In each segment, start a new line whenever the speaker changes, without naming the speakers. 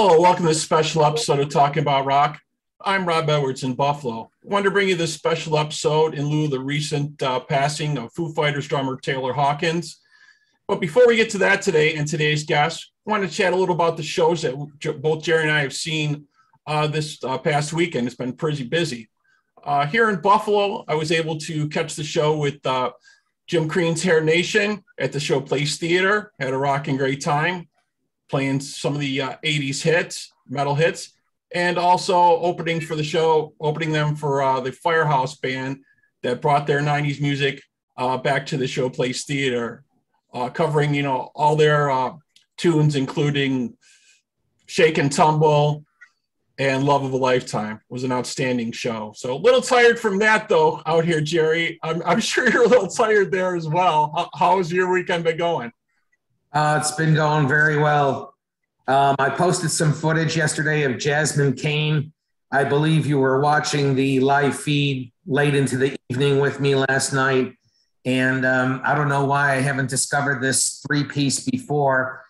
Hello, welcome to this special episode of Talking About Rock. I'm Rob Edwards in Buffalo. I wanted to bring you this special episode in lieu of the recent passing of Foo Fighters drummer Taylor Hawkins. But before we get to that today and today's guest, I want to chat a little about the shows that both Gerry and I have seen this past weekend. It's been pretty busy. Here in Buffalo, I was able to catch the show with Jim Crean's Hair Nation at the Showplace Theater. Had a rocking great time playing some of the 80s hits, metal hits, and also opening them for the Firehouse Band that brought their 90s music back to the Showplace Theater, covering, all their tunes, including Shake and Tumble and Love of a Lifetime. It was an outstanding show. So a little tired from that, though, out here, Gerry. I'm sure you're a little tired there as well. How's your weekend been going?
It's been going very well. I posted some footage yesterday of Jasmine Cain. I believe you were watching the live feed late into the evening with me last night. And I don't know why I haven't discovered this three-piece before.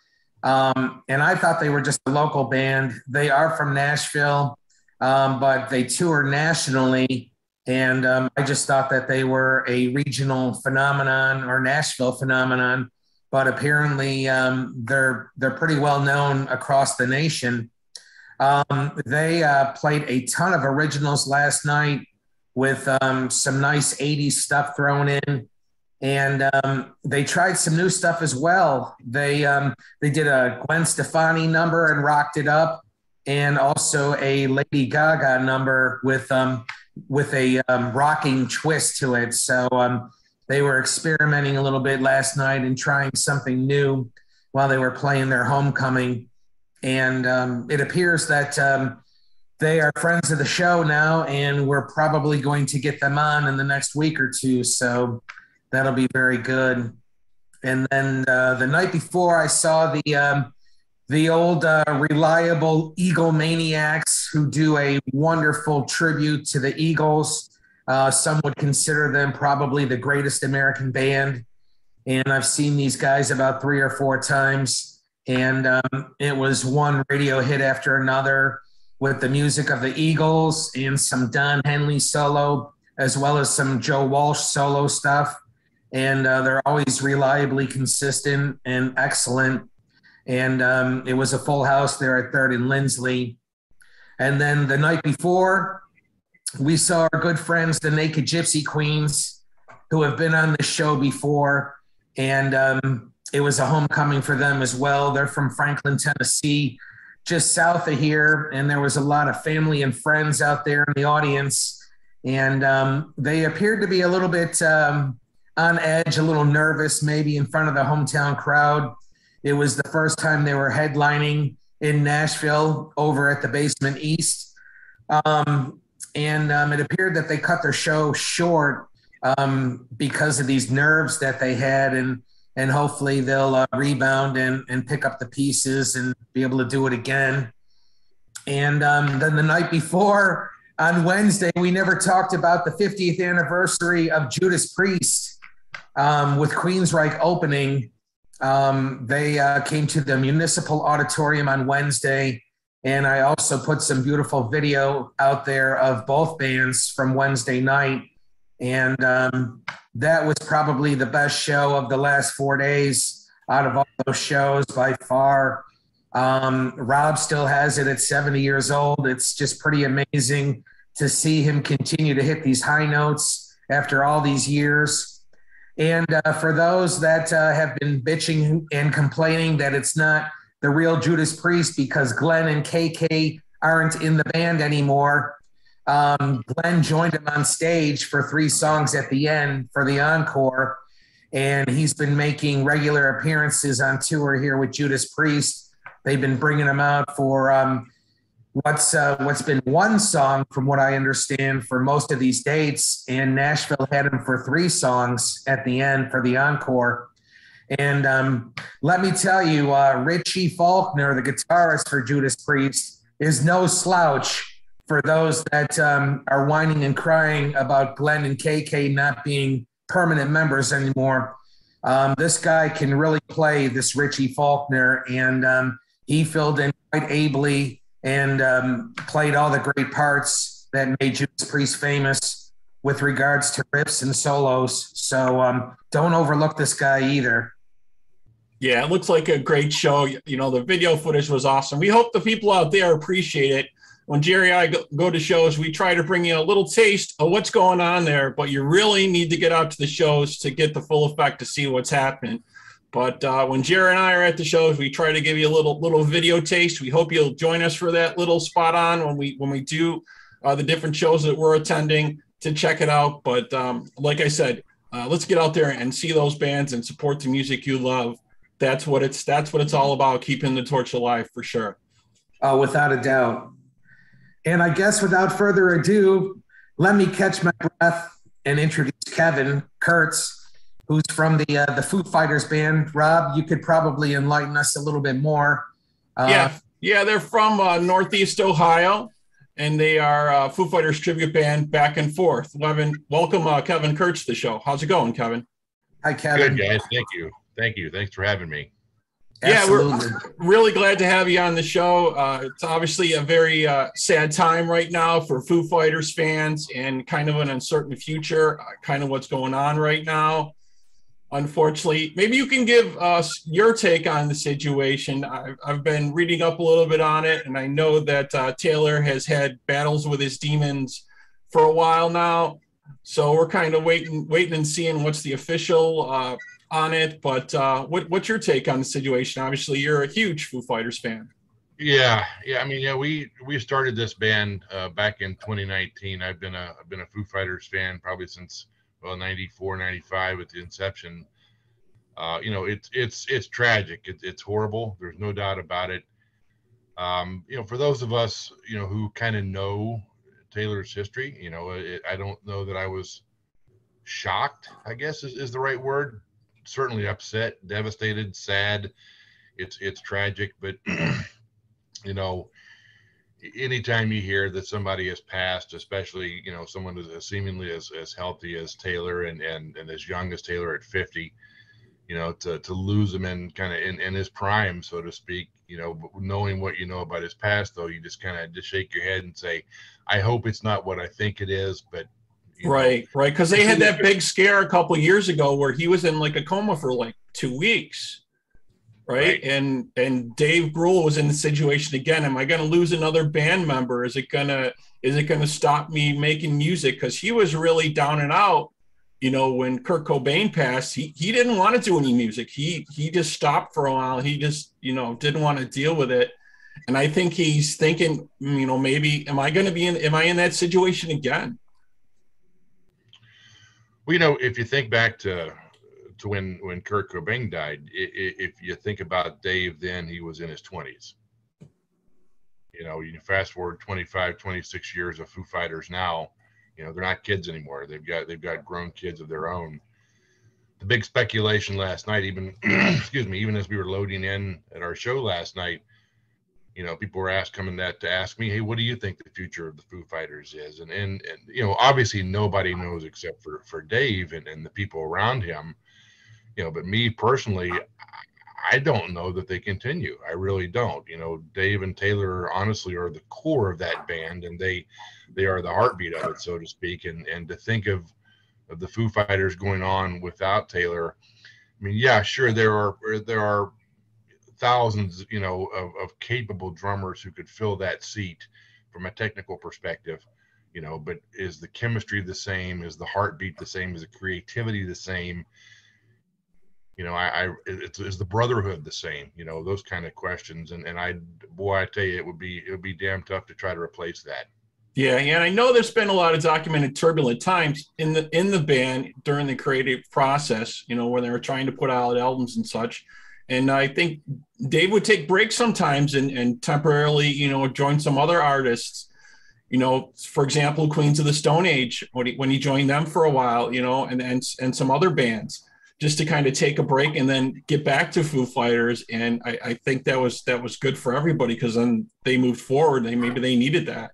And I thought they were just a local band. They are from Nashville, but they tour nationally. And I just thought that they were a regional phenomenon or Nashville phenomenon. But apparently they're pretty well known across the nation. They played a ton of originals last night with some nice 80s stuff thrown in. And they tried some new stuff as well. They did a Gwen Stefani number and rocked it up, and also a Lady Gaga number with a rocking twist to it. So they were experimenting a little bit last night and trying something new while they were playing their homecoming. And it appears that they are friends of the show now, and we're probably going to get them on in the next week or two. So that'll be very good. And then the night before, I saw the old reliable Eaglemaniacs, who do a wonderful tribute to the Eagles. Some would consider them probably the greatest American band. And I've seen these guys about 3 or 4 times. And it was one radio hit after another with the music of the Eagles and some Don Henley solo, as well as some Joe Walsh solo stuff. And they're always reliably consistent and excellent. And it was a full house there at 3rd and Lindsley. And then the night before, we saw our good friends, the Naked Gypsy Queens, who have been on this show before. And it was a homecoming for them as well. They're from Franklin, Tennessee, just south of here. And there was a lot of family and friends out there in the audience. And they appeared to be a little bit on edge, a little nervous, maybe in front of the hometown crowd. It was the first time they were headlining in Nashville over at the Basement East. And it appeared that they cut their show short because of these nerves that they had, and hopefully they'll rebound and pick up the pieces and be able to do it again. And then the night before, on Wednesday, we never talked about the 50th anniversary of Judas Priest with Queensryche opening. They came to the Municipal Auditorium on Wednesday. And I also put some beautiful video out there of both bands from Wednesday night. And that was probably the best show of the last 4 days out of all those shows by far. Rob still has it at 70 years old. It's just pretty amazing to see him continue to hit these high notes after all these years. And for those that have been bitching and complaining that it's not the real Judas Priest because Glenn and KK aren't in the band anymore. Glenn joined him on stage for 3 songs at the end for the encore. And he's been making regular appearances on tour here with Judas Priest. They've been bringing him out for what's been 1 song, from what I understand, for most of these dates. And Nashville had him for 3 songs at the end for the encore. And let me tell you, Richie Faulkner, the guitarist for Judas Priest, is no slouch for those that are whining and crying about Glenn and KK not being permanent members anymore. This guy can really play, this Richie Faulkner, and he filled in quite ably and played all the great parts that made Judas Priest famous with regards to riffs and solos. So don't overlook this guy either.
Yeah, it looks like a great show. You know, the video footage was awesome. We hope the people out there appreciate it. When Gerry and I go to shows, we try to bring you a little taste of what's going on there, but you really need to get out to the shows to get the full effect to see what's happening. But when Gerry and I are at the shows, we try to give you a little video taste. We hope you'll join us for that little spot on when we do the different shows that we're attending to check it out. But like I said, let's get out there and see those bands and support the music you love. That's what it's all about, keeping the torch alive for sure.
Oh, without a doubt. And I guess without further ado, let me catch my breath and introduce Kevin Kirtz, who's from the Foo Fighters band. Rob, you could probably enlighten us a little bit more.
Yeah, they're from Northeast Ohio, and they are a Foo Fighters tribute band, Back and Forth. Welcome, Kevin Kirtz, to the show. How's it going, Kevin?
Hi, Kevin.
Good, guys. Thank you. Thanks for having me.
Absolutely.
Yeah, we're really glad to have you on the show. It's obviously a very sad time right now for Foo Fighters fans and kind of an uncertain future, kind of what's going on right now. Unfortunately, maybe you can give us your take on the situation. I've been reading up a little bit on it, and I know that Taylor has had battles with his demons for a while now. So we're kind of waiting and seeing what's the official on it. But what's your take on the situation? Obviously, you're a huge Foo Fighters fan.
Yeah. I mean, we started this band back in 2019. I've been a Foo Fighters fan probably since 94, 95 at the inception. It's tragic. It's horrible. There's no doubt about it. For those of us, who kind of know Taylor's history, I don't know that I was shocked, I guess is the right word. Certainly upset, devastated, sad. It's tragic, but anytime you hear that somebody has passed, especially someone as seemingly as healthy as Taylor and as young as Taylor at 50, to lose him in kind of in his prime, so to speak, knowing what you know about his past, though, you just kind of just shake your head and say, I hope it's not what I think it is, but.
Right. Because they had that big scare a couple of years ago where he was in like a coma for like 2 weeks. Right. And Dave Grohl was in the situation again. Am I going to lose another band member? Is it going to stop me making music? Because he was really down and out. When Kurt Cobain passed, he didn't want to do any music. He just stopped for a while. He just, didn't want to deal with it. And I think he's thinking, maybe am I in that situation again?
Well, if you think back to when Kurt Cobain died, if you think about Dave, then he was in his 20s. You fast forward 25, 26 years of Foo Fighters now, they're not kids anymore. They've got grown kids of their own. The big speculation last night, even even as we were loading in at our show last night, people were coming to ask me, hey, what do you think the future of the Foo Fighters is? And obviously nobody knows except for Dave and the people around him, but me personally, I don't know that they continue. I really don't. Dave and Taylor honestly are the core of that band, and they are the heartbeat of it, so to speak. And to think of the Foo Fighters going on without Taylor, I mean, yeah, sure, there are thousands, of capable drummers who could fill that seat from a technical perspective, but is the chemistry the same? Is the heartbeat the same? Is the creativity the same? Is the brotherhood the same? Those kind of questions. And I tell you, it would be damn tough to try to replace that. Yeah.
And I know there's been a lot of documented turbulent times in the band during the creative process, when they were trying to put out albums and such. And I think Dave would take breaks sometimes and temporarily, join some other artists, for example, Queens of the Stone Age, when he joined them for a while, and some other bands, just to kind of take a break and then get back to Foo Fighters. And I think that was good for everybody, because then they moved forward. Maybe they needed that.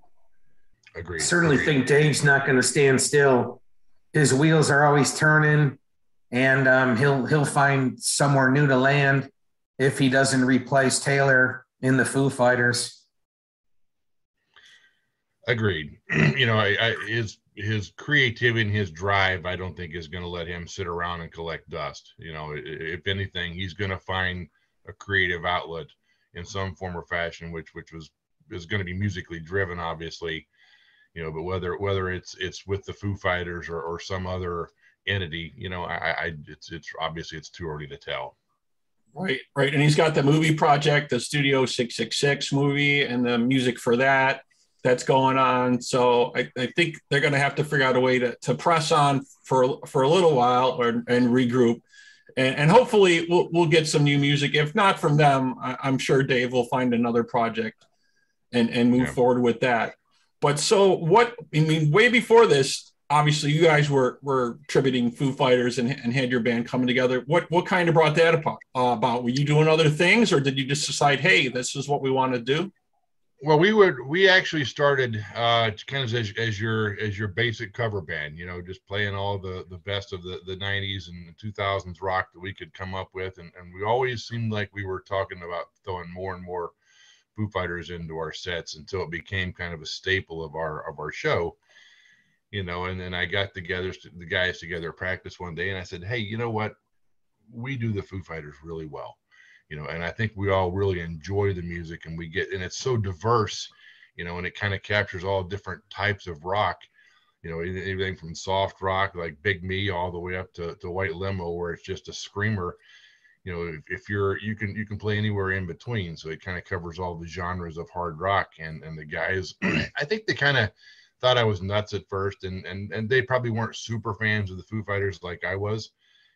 Agreed.
I certainly think Dave's not going to stand still. His wheels are always turning. And he'll find somewhere new to land if he doesn't replace Taylor. in the Foo Fighters.
Agreed. You know, his creativity and his drive, I don't think is going to let him sit around and collect dust. You know, if anything, he's going to find a creative outlet in some form or fashion, which is going to be musically driven, obviously. You know, but whether it's with the Foo Fighters or some other entity, you know, it's obviously it's too early to tell.
Right. And he's got the movie project, the Studio 666 movie, and the music for that's going on. So I think they're going to have to figure out a way to press on for a little while and regroup. And hopefully we'll get some new music. If not from them, I'm sure Dave will find another project and move forward with that. But so way before this, obviously you guys were tributing Foo Fighters and had your band coming together. What kind of brought that about? Were you doing other things, or did you just decide, hey, this is what we want to do?
Well, we actually started kind of as your basic cover band, you know, just playing all the best of the 90s and 2000s rock that we could come up with. And we always seemed like we were talking about throwing more and more Foo Fighters into our sets until it became kind of a staple of our show, you know. And then I got the guys together at practice one day and I said, hey, you know what? We do the Foo Fighters really well. You know, and I think we all really enjoy the music, and and it's so diverse, you know, and it kind of captures all different types of rock, you know, anything from soft rock like Big Me all the way up to White Limo, where it's just a screamer. You know, if you can play anywhere in between. So it kind of covers all the genres of hard rock, and the guys, I think they kind of thought I was nuts at first, and they probably weren't super fans of the Foo Fighters like I was.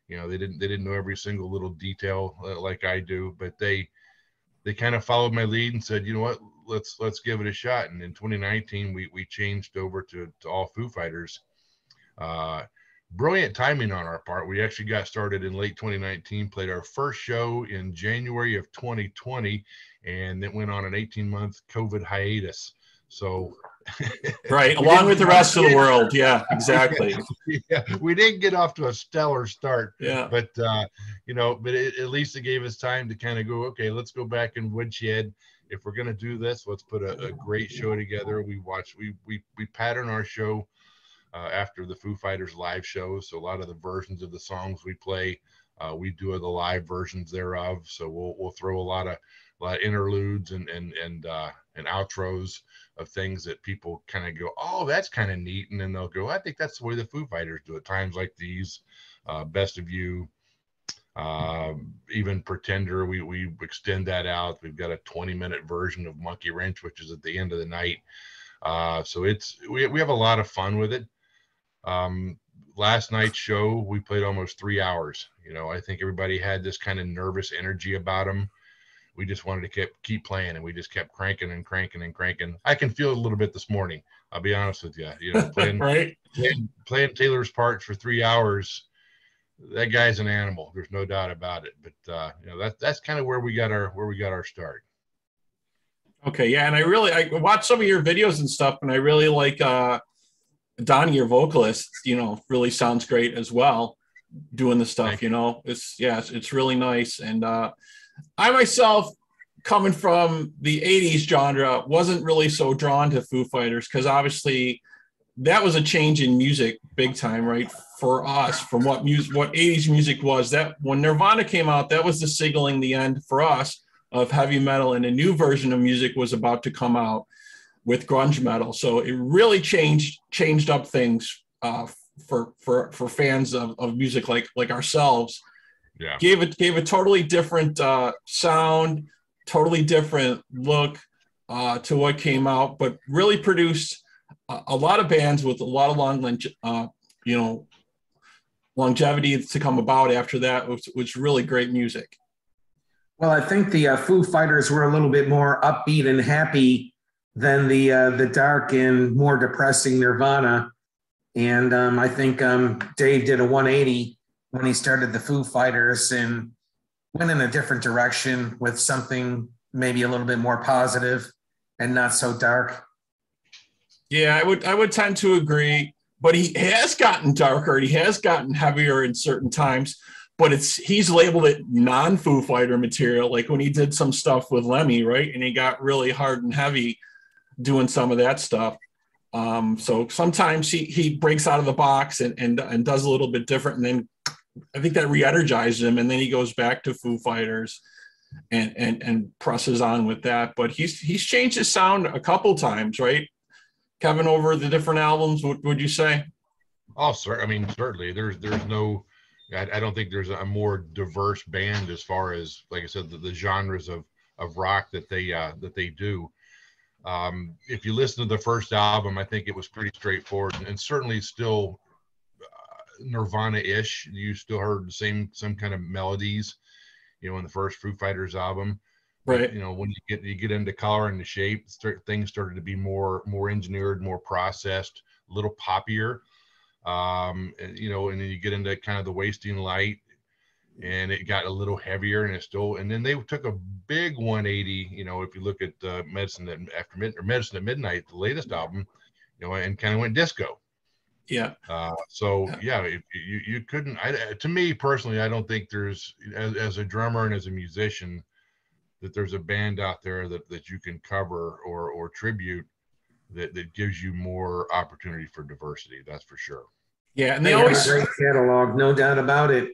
You know, they didn't know every single little detail like I do, but they kind of followed my lead and said, you know what, let's give it a shot. And in 2019, we changed over to all Foo Fighters. Brilliant timing on our part. We actually got started in late 2019, played our first show in January of 2020, and it went on an 18-month COVID hiatus. So
right, along with the rest of the world. Yeah, exactly.
Yeah, we didn't get off to a stellar start.
Yeah,
but you know, but at least it gave us time to kind of go, okay, let's go back and woodshed. If we're gonna do this, let's put a great show together. We pattern our show after the Foo Fighters live shows. So a lot of the versions of the songs we play, we do the live versions thereof. So we'll throw a lot of interludes and outros of things that people kind of go, oh, that's kind of neat, and then they'll go, I think that's the way the Foo Fighters do it. Times like these, Best of You, even Pretender, we extend that out. We've got a 20-minute version of Monkey Wrench, which is at the end of the night. So we have a lot of fun with it. Last night's show, we played almost 3 hours. You know, I think everybody had this kind of nervous energy about them. We just wanted to keep playing, and we just kept cranking and cranking and cranking. I can feel it a little bit this morning. I'll be honest with you. You know, playing
right.
playing Taylor's parts for 3 hours. That guy's an animal. There's no doubt about it. But you know, that's kind of where we got our start.
Okay, yeah, and I watched some of your videos and stuff, and I really like Donnie, your vocalist. You know, really sounds great as well, doing the stuff. You know, it's really nice. And I myself, coming from the 80s genre, wasn't really so drawn to Foo Fighters because obviously that was a change in music big time, right? For us, from what 80s music was. That when Nirvana came out, that was the signaling the end for us of heavy metal, and a new version of music was about to come out with grunge metal. So it really changed up things for fans of music like ourselves.
Yeah.
Gave a totally different sound, totally different look to what came out, but really produced a lot of bands with a lot of longevity to come about after that, which was really great music.
Well, I think the Foo Fighters were a little bit more upbeat and happy than the dark and more depressing Nirvana. And I think Dave did a 180 when he started the Foo Fighters and went in a different direction with something maybe a little bit more positive and not so dark.
Yeah, I would tend to agree, but he has gotten darker and he has gotten heavier in certain times. but he's labeled it non-Foo Fighter material, like when he did some stuff with Lemmy, right? And he got really hard and heavy doing some of that stuff. So sometimes he breaks out of the box and does a little bit different, and then I think that re-energizes him, and then he goes back to Foo Fighters and presses on with that. But he's changed his sound a couple times, right, Kevin, over the different albums? What would you say?
Oh, sir. I mean, certainly. There's no. I don't think there's a more diverse band as far as, like I said, the genres of rock that they do. If you listen to the first album, I think it was pretty straightforward, and certainly still Nirvana-ish. You still heard the same kind of melodies, in the first Foo Fighters album.
Right.
But, when you get into color and the shape, things started to be more engineered, more processed, a little poppier. And then you get into kind of the Wasting Light, and it got a little heavier, and then they took a big 180. If you look at Medicine at Midnight, the latest album, and kind of went disco.
Yeah.
You couldn't. To me personally, I don't think there's, as a drummer and as a musician, that there's a band out there that you can cover or tribute that gives you more opportunity for diversity. That's for sure.
Yeah, and
they always have a great catalog, no doubt about it.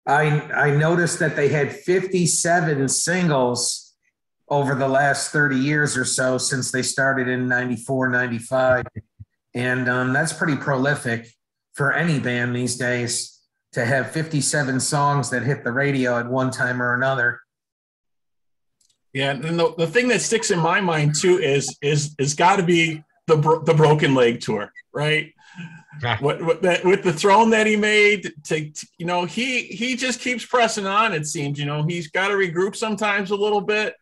I noticed that they had 57 singles over the last 30 years or so since they started in 94, 95. And that's pretty prolific for any band these days, to have 57 songs that hit the radio at one time or another.
Yeah, and the thing that sticks in my mind too is got to be the Broken Leg tour, right? With the Throne that he made, he just keeps pressing on. It seems, he's got to regroup sometimes a little bit.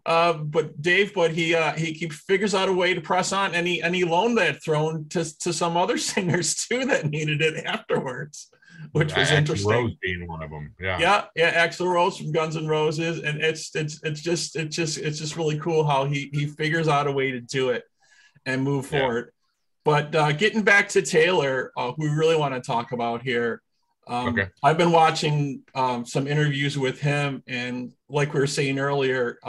But he figures out a way to press on, and he loaned that Throne to some other singers too that needed it afterwards, which was interesting.
Rose being one of them.
Yeah. Axl Rose from Guns N' Roses, and it's just really cool how he figures out a way to do it and move forward. But getting back to Taylor, who we really want to talk about here.
Okay.
I've been watching some interviews with him, and like we were saying earlier,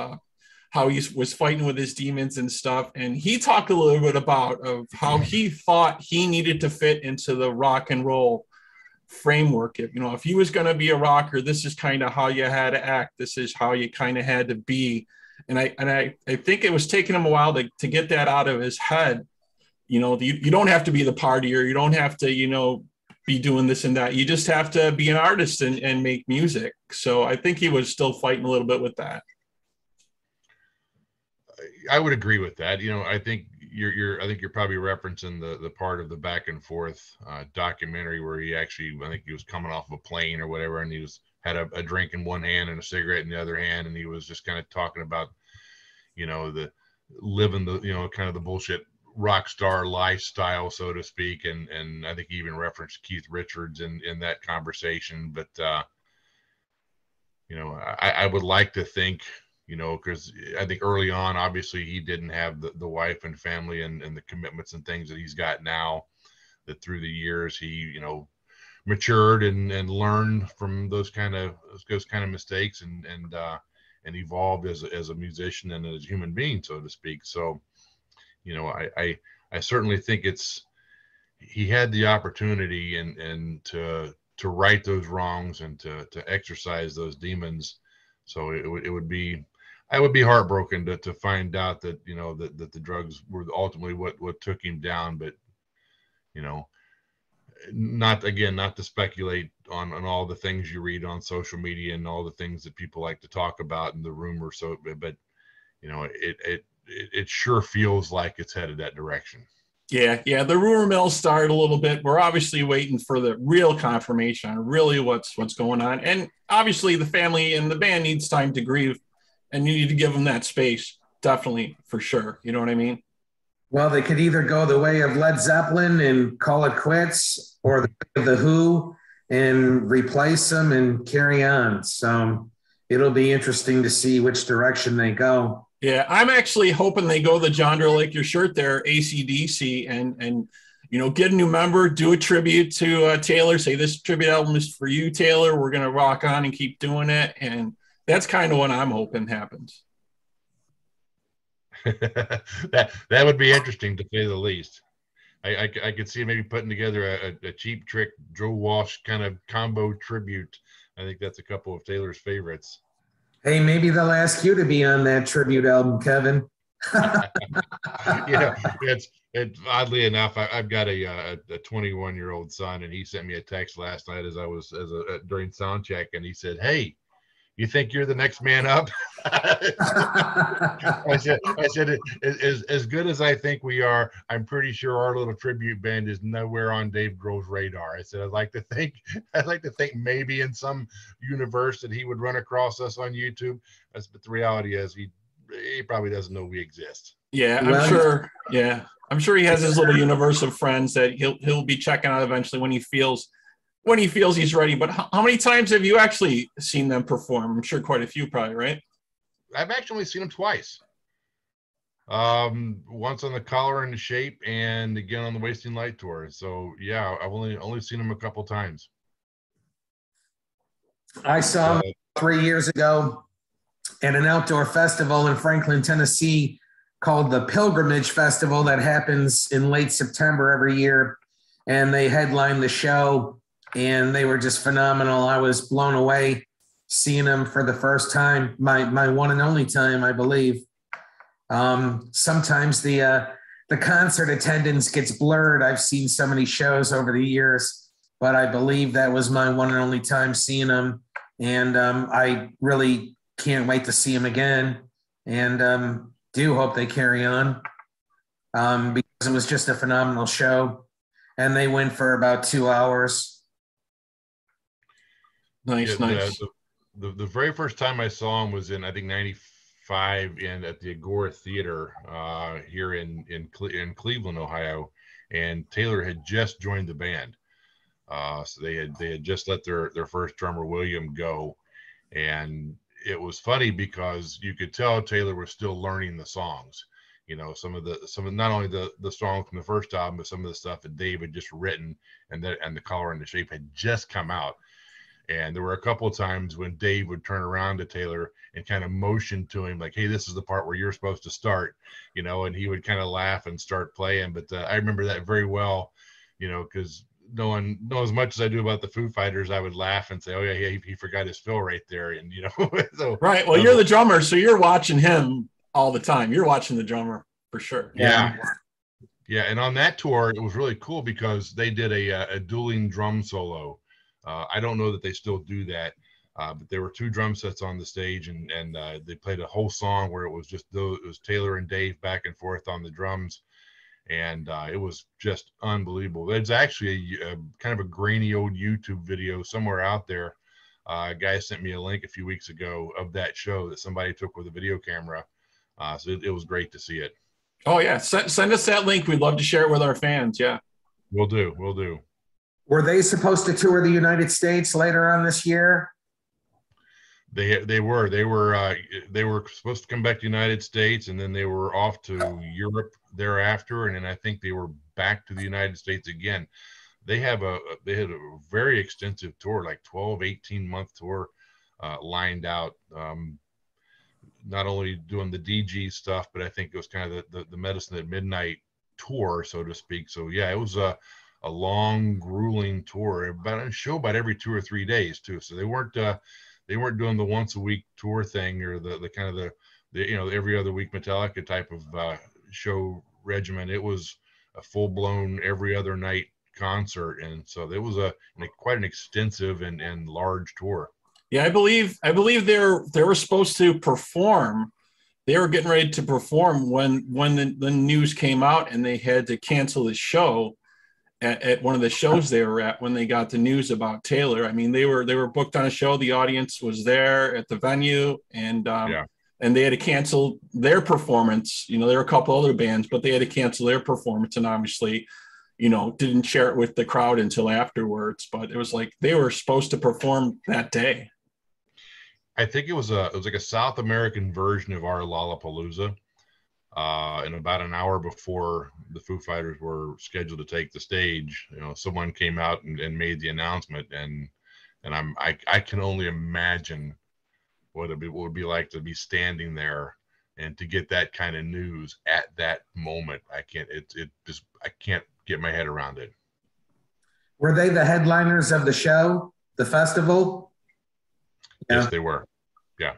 how he was fighting with his demons and stuff. And he talked a little bit about how he thought he needed to fit into the rock and roll framework. If he was going to be a rocker, this is kind of how you had to act. This is how you kind of had to be. And I think it was taking him a while to get that out of his head. You don't have to be the partier. You don't have to, be doing this and that. You just have to be an artist and make music. So I think he was still fighting a little bit with that.
I would agree with that. I think you're probably referencing the part of the Back and Forth documentary where I think he was coming off of a plane or whatever, and he had a drink in one hand and a cigarette in the other hand, and he was just kind of talking about, the living the kind of the bullshit rock star lifestyle, so to speak, and I think he even referenced Keith Richards in that conversation. But I would like to think, because I think early on, obviously he didn't have the wife and family and the commitments and things that he's got now, that through the years he matured and learned from those kind of mistakes and evolved as a musician and as a human being, so to speak. So I certainly think he had the opportunity and to right those wrongs and to exercise those demons. So it would be, I would be heartbroken to find out that, that the drugs were ultimately what took him down. But, not to speculate on all the things you read on social media and all the things that people like to talk about and the rumors. So, but it sure feels like it's headed that direction. Yeah.
The rumor mill started a little bit. We're obviously waiting for the real confirmation on really what's going on. And obviously the family and the band needs time to grieve, and you need to give them that space. Definitely, for sure. You know what I mean?
Well, they could either go the way of Led Zeppelin and call it quits, or the way of the Who and replace them and carry on. So it'll be interesting to see which direction they go.
Yeah, I'm actually hoping they go the genre like your shirt there, AC/DC, and get a new member, do a tribute to Taylor, say this tribute album is for you, Taylor. We're going to rock on and keep doing it. And that's kind of what I'm hoping happens.
that would be interesting, to say the least. I could see maybe putting together a Cheap Trick, Joe Walsh kind of combo tribute. I think that's a couple of Taylor's favorites. Hey,
maybe they'll ask you to be on that tribute album, Kevin.
It's oddly enough, I've got a 21-year-old son, and he sent me a text last night during sound check, and he said, "Hey, you think you're the next man up?" I said, as good as I think we are, I'm pretty sure our little tribute band is nowhere on Dave Grohl's radar. I said, I'd like to think maybe in some universe that he would run across us on YouTube. But the reality is he probably doesn't know we exist.
Yeah, I'm sure. Yeah, I'm sure he has his little universe of friends that he'll be checking out eventually when he feels he's ready. But how many times have you actually seen them perform? I'm sure quite a few, probably, right?
I've actually seen them twice. Once on the Collar and the Shape, and again on the Wasting Light tour. So yeah, I've only seen them a couple times.
I saw them 3 years ago at an outdoor festival in Franklin, Tennessee, called the Pilgrimage Festival, that happens in late September every year, and they headlined the show. And they were just phenomenal. I was blown away seeing them for the first time, my one and only time, I believe. Sometimes the concert attendance gets blurred. I've seen so many shows over the years, but I believe that was my one and only time seeing them. And I really can't wait to see them again. And do hope they carry on because it was just a phenomenal show. And they went for about 2 hours.
Nice.
The very first time I saw him was in, I think, 95 at the Agora Theater here in Cleveland, Ohio, and Taylor had just joined the band. So they had just let their first drummer, William, go. And it was funny because you could tell Taylor was still learning the songs. Some of not only the songs from the first album, but some of the stuff that Dave had just written, and the Collar and the Shape had just come out. And there were a couple of times when Dave would turn around to Taylor and kind of motion to him like, "Hey, this is the part where you're supposed to start," and he would kind of laugh and start playing. But I remember that very well, because knowing as much as I do about the Foo Fighters, I would laugh and say, "Oh yeah, he forgot his fill right there." And so
right. Well, you're the drummer, so you're watching him all the time. You're watching the drummer for sure.
Yeah. And on that tour, it was really cool because they did a dueling drum solo. I don't know that they still do that, but there were 2 drum sets on the stage, and they played a whole song where it was Taylor and Dave back and forth on the drums, and it was just unbelievable. There's actually a kind of a grainy old YouTube video somewhere out there. A guy sent me a link a few weeks ago of that show that somebody took with a video camera, so it was great to see it.
Oh yeah, send us that link. We'd love to share it with our fans. Yeah,
we'll do.
Were they supposed to tour the United States later on this year?
They were supposed to come back to the United States, and then they were off to Europe thereafter, and then I think they were back to the United States again. They had a very extensive tour, like 12-18-month tour lined out. Not only doing the DG stuff, but I think it was kind of the Medicine at Midnight tour, so to speak. So yeah, it was a long, grueling tour, about a show about every 2 or 3 days too. So they weren't doing the once a week tour thing or the kind of the every other week Metallica type of show regimen. It was a full blown every other night concert, and so it was quite an extensive and large tour.
Yeah, I believe they were supposed to perform. They were getting ready to perform when the news came out, and they had to cancel the show at one of the shows they were at when they got the news about Taylor. I mean, they were booked on a show. The audience was there at the venue, and they had to cancel their performance. There were a couple other bands, but they had to cancel their performance, and obviously, didn't share it with the crowd until afterwards. But it was like they were supposed to perform that day.
I think it was like a South American version of our Lollapalooza. And about an hour before the Foo Fighters were scheduled to take the stage, someone came out and made the announcement, and I can only imagine what it would be like to be standing there and to get that kind of news at that moment. I can't get my head around it.
Were they the headliners of the show, the festival?
Yes, they were. Yeah.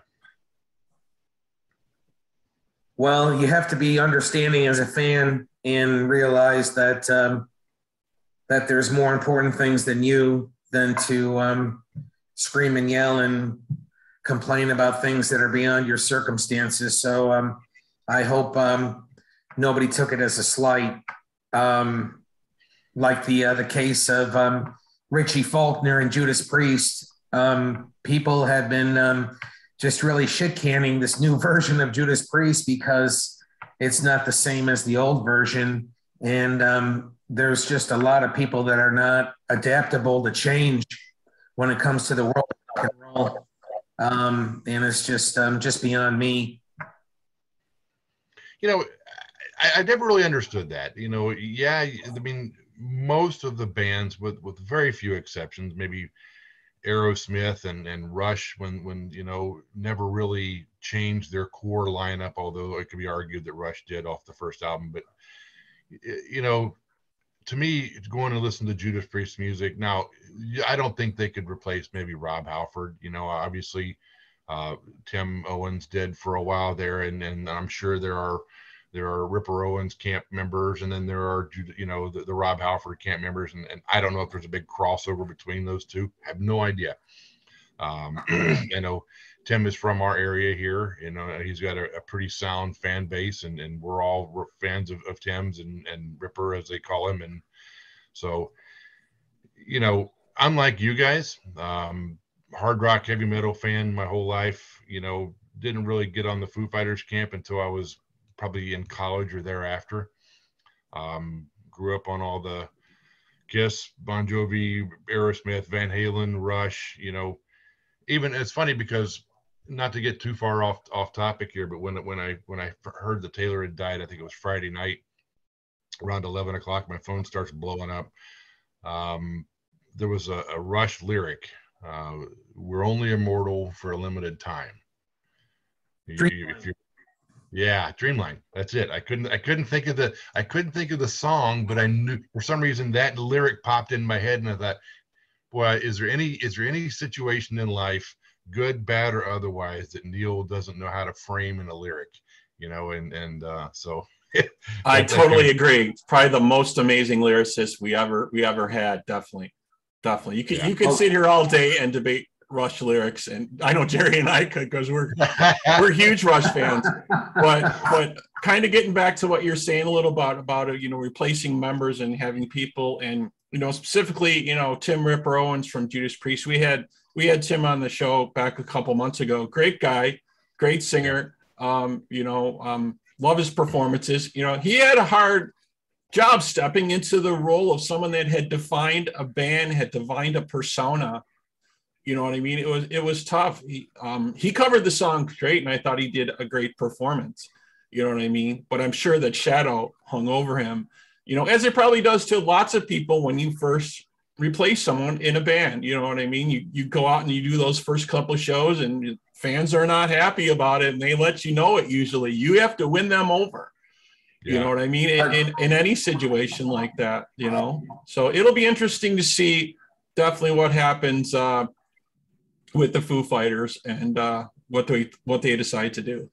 Well, you have to be understanding as a fan and realize that that there's more important things than to scream and yell and complain about things that are beyond your circumstances. So I hope nobody took it as a slight, like the case of Richie Faulkner and Judas Priest. People have been just really shit-canning this new version of Judas Priest because it's not the same as the old version. And there's just a lot of people that are not adaptable to change when it comes to the world of rock and roll. And it's just beyond me.
I never really understood that. Yeah, I mean, most of the bands, with very few exceptions, maybe Aerosmith and Rush, when never really changed their core lineup, although it could be argued that Rush did off the first album. But to me, going to listen to Judas Priest music now, I don't think they could replace maybe Rob Halford. Obviously Tim Owens did for a while there, and I'm sure there are Ripper Owens camp members, and then there are the Rob Halford camp members, and I don't know if there's a big crossover between those two. I have no idea. I know Tim is from our area here. He's got a pretty sound fan base, and we're all fans of Tim's and Ripper, as they call him. And so, I'm like you guys, hard rock, heavy metal fan my whole life. Didn't really get on the Foo Fighters camp until I was probably in college or thereafter. Grew up on all the Kiss, Bon Jovi, Aerosmith, Van Halen, Rush. Even it's funny because, not to get too far off topic here, but when I heard that Taylor had died, I think it was Friday night around 11 o'clock, my phone starts blowing up. There was a Rush lyric, "We're only immortal for a limited time." Yeah, Dreamline. That's it. I couldn't think of the song, but I knew for some reason that lyric popped in my head, and I thought, boy, is there any situation in life, good, bad, or otherwise, that Neil doesn't know how to frame in a lyric? So
I totally agree. Probably the most amazing lyricist we ever had. Definitely. You could sit here all day and debate Rush lyrics, and I know Gerry and I could, because we're huge Rush fans. But kind of getting back to what you're saying a little about replacing members and having people, and specifically Tim Ripper Owens from Judas Priest. We had Tim on the show back a couple months ago. Great guy, great singer. Love his performances. He had a hard job stepping into the role of someone that had defined a band, had defined a persona. You know what I mean? It was tough. He covered the song great, and I thought he did a great performance. You know what I mean? But I'm sure that shadow hung over him, as it probably does to lots of people when you first replace someone in a band. You know what I mean? You go out and you do those first couple of shows, and fans are not happy about it, and they let you know it. Usually, you have to win them over. Yeah. You know what I mean? In any situation like that, So it'll be interesting to see definitely what happens with the Foo Fighters and what they decide to do.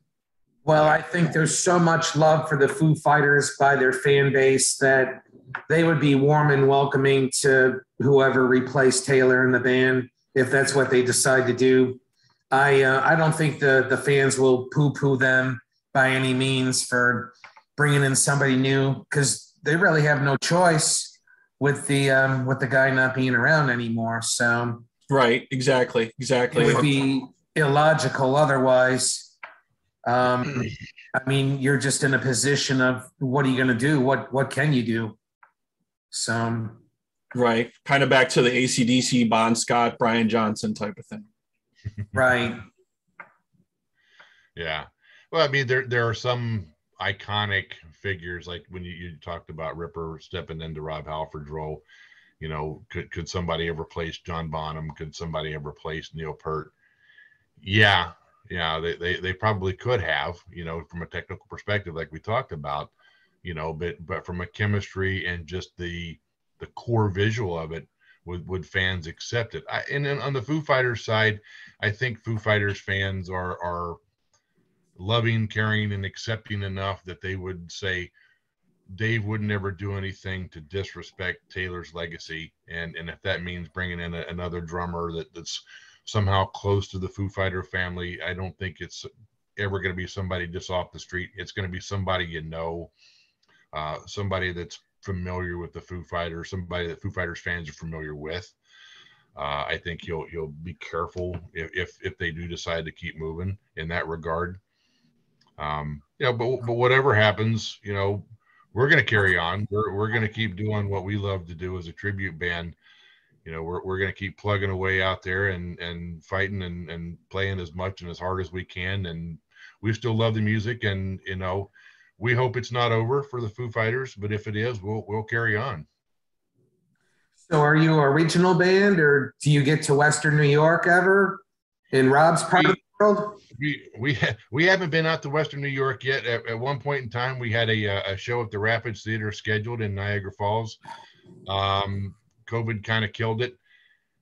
Well, I think there's so much love for the Foo Fighters by their fan base that they would be warm and welcoming to whoever replaced Taylor in the band, if that's what they decide to do. I don't think the fans will poo-poo them by any means for bringing in somebody new, because they really have no choice with the guy not being around anymore. So
right, exactly. It
would be illogical otherwise. You're just in a position of, what are you going to do? What can you do? So
right, kind of back to the AC/DC, Bon Scott, Brian Johnson type of thing.
Right.
Yeah. Well, there are some iconic figures, like when you talked about Ripper stepping into Rob Halford's role. You know, could somebody ever replace John Bonham? Could somebody ever replace Neil Peart? Yeah, they probably could have, you know, from a technical perspective, like we talked about, you know, but from a chemistry and just the core visual of it, would fans accept it? And then on the Foo Fighters side, I think Foo Fighters fans are loving, caring, and accepting enough that they would say Dave would never do anything to disrespect Taylor's legacy, and if that means bringing in another drummer that's somehow close to the Foo Fighter family, I don't think it's ever going to be somebody just off the street. It's going to be somebody you know, somebody that's familiar with the Foo Fighters, somebody that Foo Fighters fans are familiar with. I think he'll be careful if they do decide to keep moving in that regard. You know, but whatever happens, you know, we're going to carry on. We're going to keep doing what we love to do as a tribute band. You know, we're going to keep plugging away out there and fighting and playing as much and as hard as we can. And we still love the music, and, you know, we hope it's not over for the Foo Fighters, but if it is, we'll carry on.
So are you a regional band, or do you get to Western New York ever in Rob's part of the world?
We haven't been out to Western New York yet. At one point in time, we had a show at the Rapids Theater scheduled in Niagara Falls. COVID kind of killed it.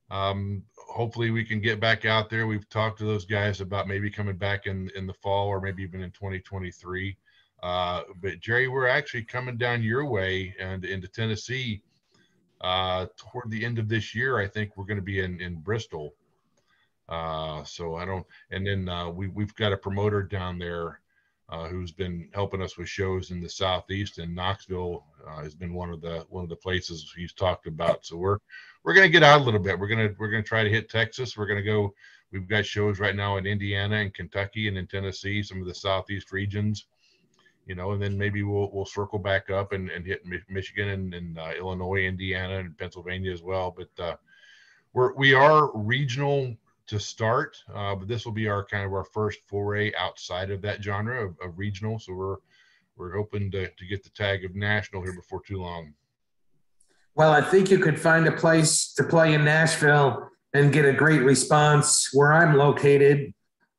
Hopefully we can get back out there. We've talked to those guys about maybe coming back in the fall, or maybe even in 2023. But Gerry, we're actually coming down your way and into Tennessee toward the end of this year. I think we're going to be in Bristol. So I don't, and then we've got a promoter down there who's been helping us with shows in the Southeast, and Knoxville has been one of the places he's talked about. So we're going to get out a little bit. We're going to try to hit Texas. We're going to go. We've got shows right now in Indiana and Kentucky and in Tennessee, some of the Southeast regions, you know, and then maybe we'll circle back up and hit Michigan and Illinois, Indiana, and Pennsylvania as well. But we are regional to start, but this will be our first foray outside of that genre of regional. So we're hoping to get the tag of national here before too long.
Well, I think you could find a place to play in Nashville and get a great response where I'm located.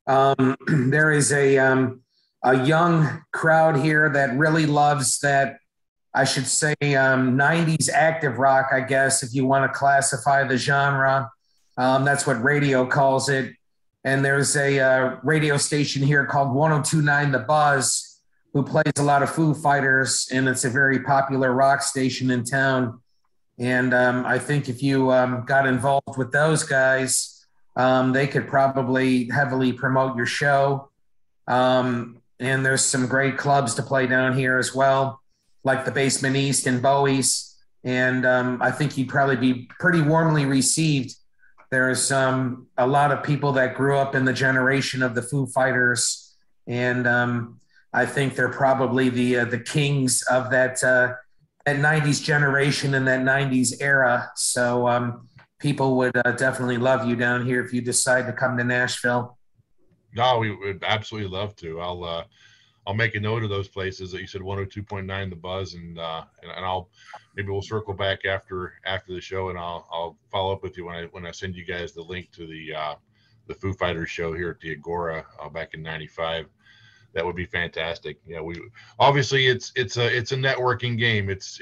There is a young crowd here that really loves that, I should say, 90s active rock, I guess, if you want to classify the genre. That's what radio calls it. And there's a radio station here called 102.9 The Buzz, who plays a lot of Foo Fighters, and it's a very popular rock station in town. And I think if you got involved with those guys, they could probably heavily promote your show. And there's some great clubs to play down here as well, like the Basement East and Bowie's. And I think you'd probably be pretty warmly received. There's a lot of people that grew up in the generation of the Foo Fighters, and I think they're probably the kings of that 90s generation and that 90s era. So people would definitely love you down here if you decide to come to Nashville.
No, we would absolutely love to. I'll make a note of those places that you said, 102.9 The Buzz, and maybe we'll circle back after the show, and I'll follow up with you when I send you guys the link to the Foo Fighters show here at the Agora back in '95. That would be fantastic. Yeah, we obviously it's a networking game. It's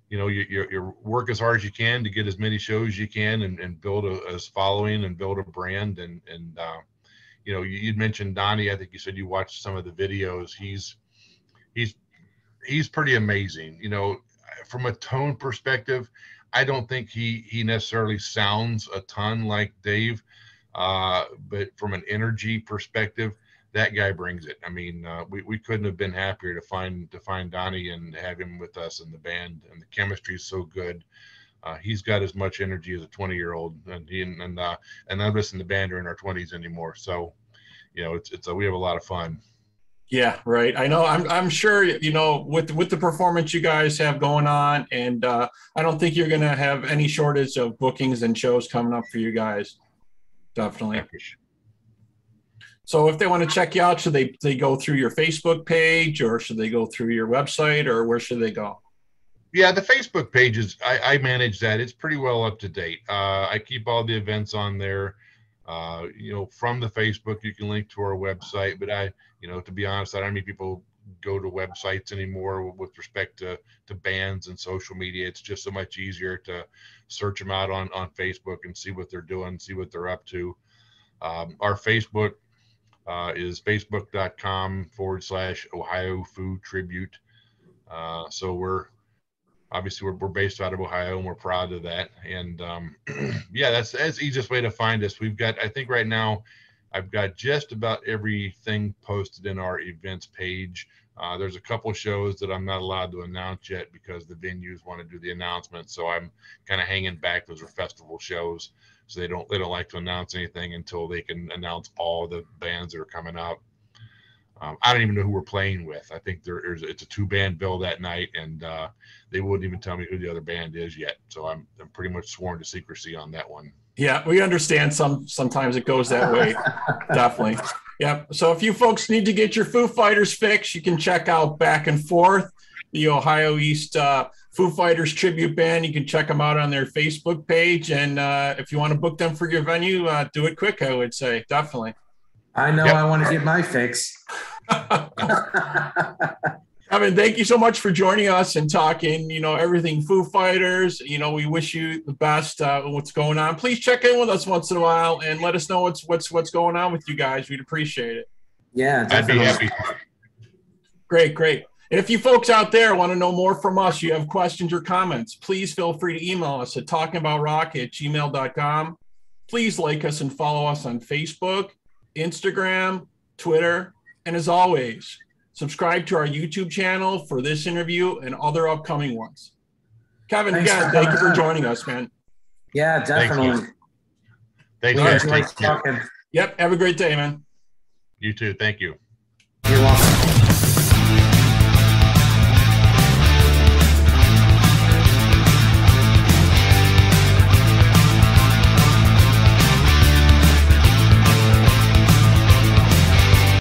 you know, you work as hard as you can to get as many shows as you can and build a following and build a brand and you know, you'd mentioned Donnie. I think you said you watched some of the videos. He's pretty amazing. You know, from a tone perspective, I don't think he necessarily sounds a ton like Dave, but from an energy perspective, that guy brings it. I mean, we couldn't have been happier to find Donnie and have him with us in the band, and the chemistry is so good. He's got as much energy as a 20-year-old, and none of us in the band are in our 20s anymore. So, you know, we have a lot of fun.
Yeah, right. I know. I'm sure, you know, with the performance you guys have going on, and I don't think you're going to have any shortage of bookings and shows coming up for you guys. Definitely. So if they want to check you out, should they go through your Facebook page, or should they go through your website, or where should they go?
Yeah, the Facebook page is, I manage that. It's pretty well up to date. I keep all the events on there. From the Facebook, you can link to our website, but to be honest, I don't know how many people go to websites anymore with respect to bands and social media. It's just so much easier to search them out on Facebook and see what they're doing, see what they're up to. Our Facebook is facebook.com/Ohio Food Tribute. So we're based out of Ohio, and we're proud of that. And that's the easiest way to find us. We've got, I think right now, I've got just about everything posted in our events page. There's a couple of shows that I'm not allowed to announce yet because the venues want to do the announcement. So I'm kind of hanging back. Those are festival shows, so they don't like to announce anything until they can announce all the bands that are coming up. I don't even know who we're playing with. I think it's a 2-band bill that night, and they wouldn't even tell me who the other band is yet. So I'm pretty much sworn to secrecy on that one.
Yeah, we understand sometimes it goes that way. Definitely. Yeah. So if you folks need to get your Foo Fighters fix, you can check out Back and Forth, the Ohio East Foo Fighters tribute band. You can check them out on their Facebook page. And if you want to book them for your venue, do it quick, I would say. Definitely.
I know. Yep. I want to get my fix.
Kevin, thank you so much for joining us and talking, everything Foo Fighters. We wish you the best what's going on. Please check in with us once in a while and let us know what's going on with you guys. We'd appreciate it.
Yeah, definitely.
I'd be happy.
Great. And if you folks out there want to know more from us, you have questions or comments, please feel free to email us at talkingaboutrock@gmail.com. Please like us and follow us on Facebook, Instagram, Twitter, and as always, subscribe to our YouTube channel for this interview and other upcoming ones. Kevin, again, thank you for joining us, man.
Yeah, definitely.
Thank you.
Talking.
Yep. Have a great day, man.
You too. Thank you.
You're welcome.